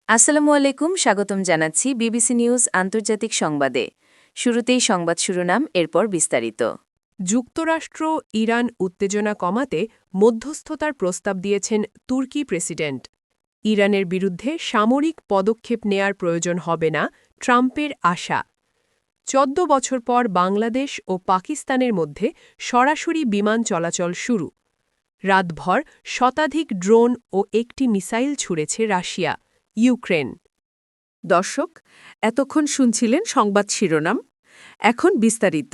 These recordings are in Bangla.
আসসালামু আলাইকুম, স্বাগতম জানাচ্ছি বিবিসি নিউজ আন্তর্জাতিক সংবাদে। শুরুতেই সংবাদ শিরোনাম, এরপর বিস্তারিত। যুক্তরাষ্ট্র ইরান উত্তেজনা কমাতে মধ্যস্থতার প্রস্তাব দিয়েছেন তুর্কি প্রেসিডেন্ট। ইরানের বিরুদ্ধে সামরিক পদক্ষেপ নেয়ার প্রয়োজন হবে না, ট্রাম্পের আশা। ১৪ বছর পর বাংলাদেশ ও পাকিস্তানের মধ্যে সরাসরি বিমান চলাচল শুরু। রাতভর শতাধিক ড্রোন ও একটি মিসাইল ছুড়েছে রাশিয়া, ইউক্রেন। দর্শক, এতক্ষণ শুনছিলেন সংবাদ শিরোনাম। এখন বিস্তারিত।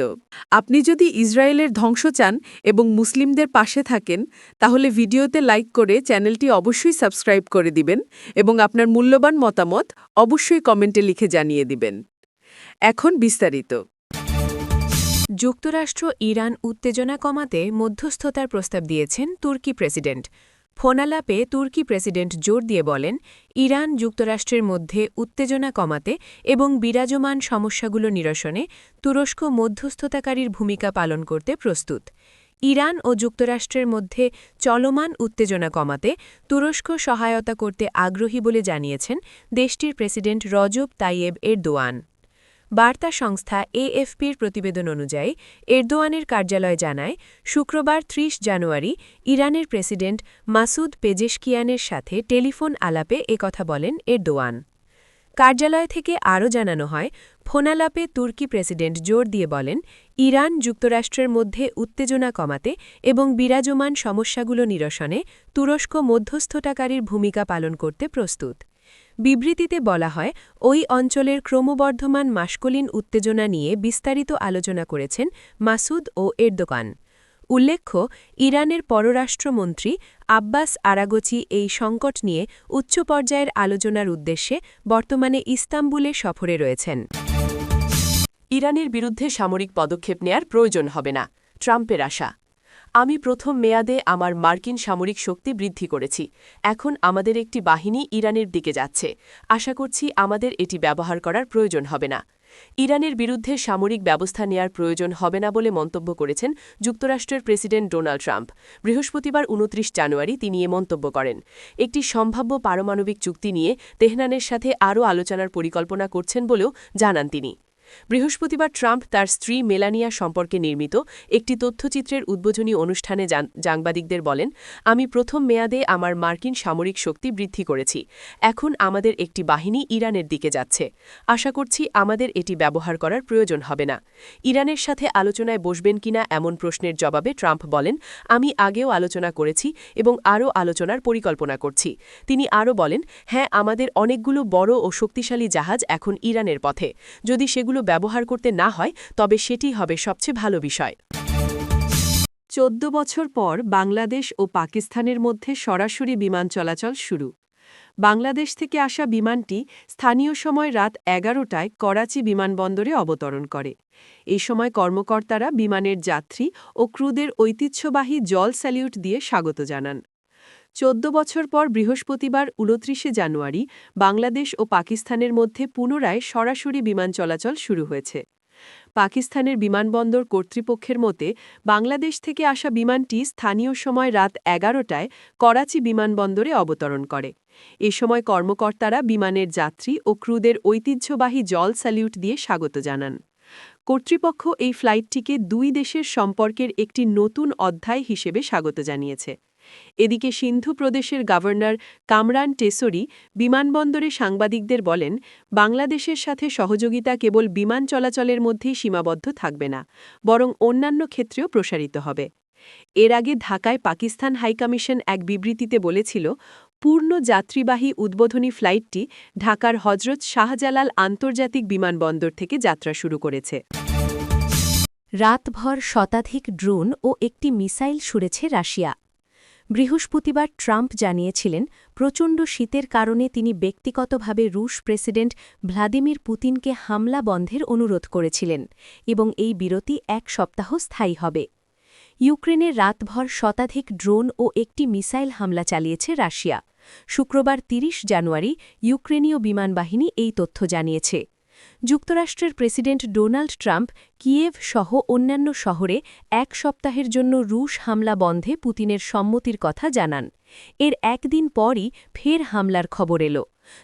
আপনি যদি ইসরায়েলের ধ্বংস চান এবং মুসলিমদের পাশে থাকেন, তাহলে ভিডিওতে লাইক করে চ্যানেলটি অবশ্যই সাবস্ক্রাইব করে দিবেন এবং আপনার মূল্যবান মতামত অবশ্যই কমেন্টে লিখে জানিয়ে দিবেন। এখন বিস্তারিত। যুক্তরাষ্ট্র ইরান উত্তেজনা কমাতে মধ্যস্থতার প্রস্তাব দিয়েছেন তুর্কি প্রেসিডেন্ট। ফোনালাপে তুর্কি প্রেসিডেন্ট জোর দিয়ে বলেন, ইরান যুক্তরাষ্ট্রের মধ্যে উত্তেজনা কমাতে এবং বিরাজমান সমস্যাগুলো নিরসনে তুরস্ক মধ্যস্থতাকারীর ভূমিকা পালন করতে প্রস্তুত। ইরান ও যুক্তরাষ্ট্রের মধ্যে চলমান উত্তেজনা কমাতে তুরস্ক সহায়তা করতে আগ্রহী বলে জানিয়েছেন দেশটির প্রেসিডেন্ট রজব তাইয়েব এরদোয়ান। বার্তা সংস্থা এএফপির প্রতিবেদন অনুযায়ী এরদোয়ানের কার্যালয় জানায়, শুক্রবার ৩০ জানুয়ারি ইরানের প্রেসিডেন্ট মাসুদ পেজেশকিয়ানের সাথে টেলিফোন আলাপে একথা বলেন এরদোয়ান। কার্যালয় থেকে আরও জানানো হয়, ফোনালাপে তুর্কি প্রেসিডেন্ট জোর দিয়ে বলেন, ইরান যুক্তরাষ্ট্রের মধ্যে উত্তেজনা কমাতে এবং বিরাজমান সমস্যাগুলো নিরসনে তুরস্ক মধ্যস্থতাকারীর ভূমিকা পালন করতে প্রস্তুত। বিবৃতিতে বলা হয়, ওই অঞ্চলের ক্রমবর্ধমান মাসকলিন উত্তেজনা নিয়ে বিস্তারিত আলোচনা করেছেন মাসুদ ও এরদোগান। উল্লেখ্য, ইরানের পররাষ্ট্রমন্ত্রী আব্বাস আরাগচি এই সংকট নিয়ে উচ্চ পর্যায়ের আলোচনার উদ্দেশ্যে বর্তমানে ইস্তাম্বুলে সফরে রয়েছেন। ইরানের বিরুদ্ধে সামরিক পদক্ষেপ নেয়ার প্রয়োজন হবে না, ট্রাম্পের আশা। আমি প্রথম মেয়াদে আমার মার্কিন সামরিক শক্তি বৃদ্ধি করেছি। এখন আমাদের একটি বাহিনী ইরানের দিকে যাচ্ছে। আশা করছি আমাদের এটি ব্যবহার করার প্রয়োজন হবে না। ইরানের বিরুদ্ধে সামরিক ব্যবস্থা নেয়ার প্রয়োজন হবে না বলে মন্তব্য করেছেন যুক্তরাষ্ট্রের প্রেসিডেন্ট ডোনাল্ড ট্রাম্প। বৃহস্পতিবার ২৯ জানুয়ারি তিনি এ মন্তব্য করেন। একটি সম্ভাব্য পারমাণবিক চুক্তি নিয়ে তেহরানের সাথে আরও আলোচনার পরিকল্পনা করছেন বলেও জানান তিনি। বৃহস্পতিবার ট্রাম্প তার স্ত্রী মেলানিয়া সম্পর্কে নির্মিত একটি তথ্যচিত্রের উদ্বোধনী অনুষ্ঠানে সাংবাদিকদের বলেন, আমি প্রথম মেয়াদে আমার মার্কিন সামরিক শক্তি বৃদ্ধি করেছি। এখন আমাদের একটি বাহিনী ইরানের দিকে যাচ্ছে। আশা করছি আমাদের এটি ব্যবহার করার প্রয়োজন হবে না। ইরানের সাথে আলোচনায় বসবেন কিনা এমন প্রশ্নের জবাবে ট্রাম্প বলেন, আমি আগেও আলোচনা করেছি এবং আরও আলোচনার পরিকল্পনা করছি। তিনি আরও বলেন, হ্যাঁ, আমাদের অনেকগুলো বড় ও শক্তিশালী জাহাজ এখন ইরানের পথে। যদি সেগুলো ব্যবহার করতে না হয়, তবে সেটিই হবে সবচেয়ে ভালো বিষয়। ১৪ বছর পর বাংলাদেশ ও পাকিস্তানের মধ্যে সরাসরি বিমান চলাচল শুরু। বাংলাদেশ থেকে আসা বিমানটি স্থানীয় সময় রাত ১১টায় করাচি বিমানবন্দরে অবতরণ করে। এই সময় কর্মকর্তারা বিমানের যাত্রী ও ক্রুদের ঐতিহ্যবাহী জল স্যালিউট দিয়ে স্বাগত জানান। ১৪ বছর পর বৃহস্পতিবার ২৯ জানুয়ারি বাংলাদেশ ও পাকিস্তানের মধ্যে পুনরায় সরাসরি বিমান চলাচল শুরু হয়েছে। পাকিস্তানের বিমানবন্দর কর্তৃপক্ষের মতে, বাংলাদেশ থেকে আসা বিমানটি স্থানীয় সময় রাত ১১টায় করাচি বিমানবন্দরে অবতরণ করে। এ সময় কর্মকর্তারা বিমানের যাত্রী ও ক্রুদের ঐতিহ্যবাহী জল স্যালিউট দিয়ে স্বাগত জানান। কর্তৃপক্ষ এই ফ্লাইটটিকে দুই দেশের সম্পর্কের একটি নতুন অধ্যায় হিসেবে স্বাগত জানিয়েছে। এদিকে সিন্ধু প্রদেশের গভর্নর কামরান টেসরি বিমানবন্দরে সাংবাদিকদের বলেন, বাংলাদেশের সাথে সহযোগিতা কেবল বিমান চলাচলের মধ্যেই সীমাবদ্ধ থাকবে না, বরং অন্যান্য ক্ষেত্রেও প্রসারিত হবে। এর আগে ঢাকায় পাকিস্তান হাইকমিশন এক বিবৃতিতে বলেছিল, পূর্ণ যাত্রীবাহী উদ্বোধনী ফ্লাইটটি ঢাকার হজরত শাহজালাল আন্তর্জাতিক বিমানবন্দর থেকে যাত্রা শুরু করেছে। রাতভর শতাধিক ড্রোন ও একটি মিসাইল ছুড়েছে রাশিয়া। বৃহস্পতিবার ট্রাম্প জানিয়েছিলেন, প্রচণ্ড শীতের কারণে তিনি ব্যক্তিগতভাবে রুশ প্রেসিডেন্ট ভ্লাদিমির পুতিনকে হামলা বন্ধের অনুরোধ করেছিলেন এবং এই বিরতি এক সপ্তাহ স্থায়ী হবে। ইউক্রেনে রাতভর শতাধিক ড্রোন ও একটি মিসাইল হামলা চালিয়েছে রাশিয়া। শুক্রবার ৩০ জানুয়ারি ইউক্রেনীয় বিমানবাহিনী এই তথ্য জানিয়েছে। যুক্তরাষ্ট্রের প্রেসিডেন্ট ডোনাল্ড ট্রাম্প কিয়েভ সহ অন্যান্য শহরে এক সপ্তাহের জন্য রুশ হামলা বন্ধে পুতিনের সম্মতির কথা জানান। এর একদিন পরই ফের হামলার খবর এল।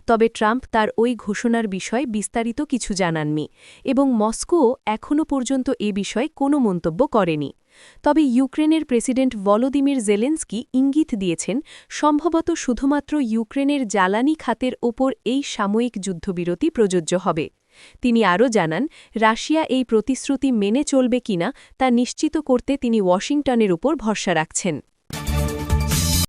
তবে ট্রাম্প তার ওই ঘোষণার বিষয়ে বিস্তারিত কিছু জানাননি এবং মস্কো এখনও পর্যন্ত এ বিষয়ে কোনো মন্তব্য করেনি। তবে ইউক্রেনের প্রেসিডেন্ট ভলোদিমির জেলেন্সকি ইঙ্গিত দিয়েছেন সম্ভবত শুধুমাত্র ইউক্রেনের জ্বালানি খাতের ওপর এই সাময়িক যুদ্ধবিরতি প্রযোজ্য হবে। তিনি আরও জানান রাশিয়া এই প্রতিশ্রুতি মেনে চলবে কিনা তা নিশ্চিত করতে তিনি ওয়াশিংটনের উপর ভরসা রাখছেন।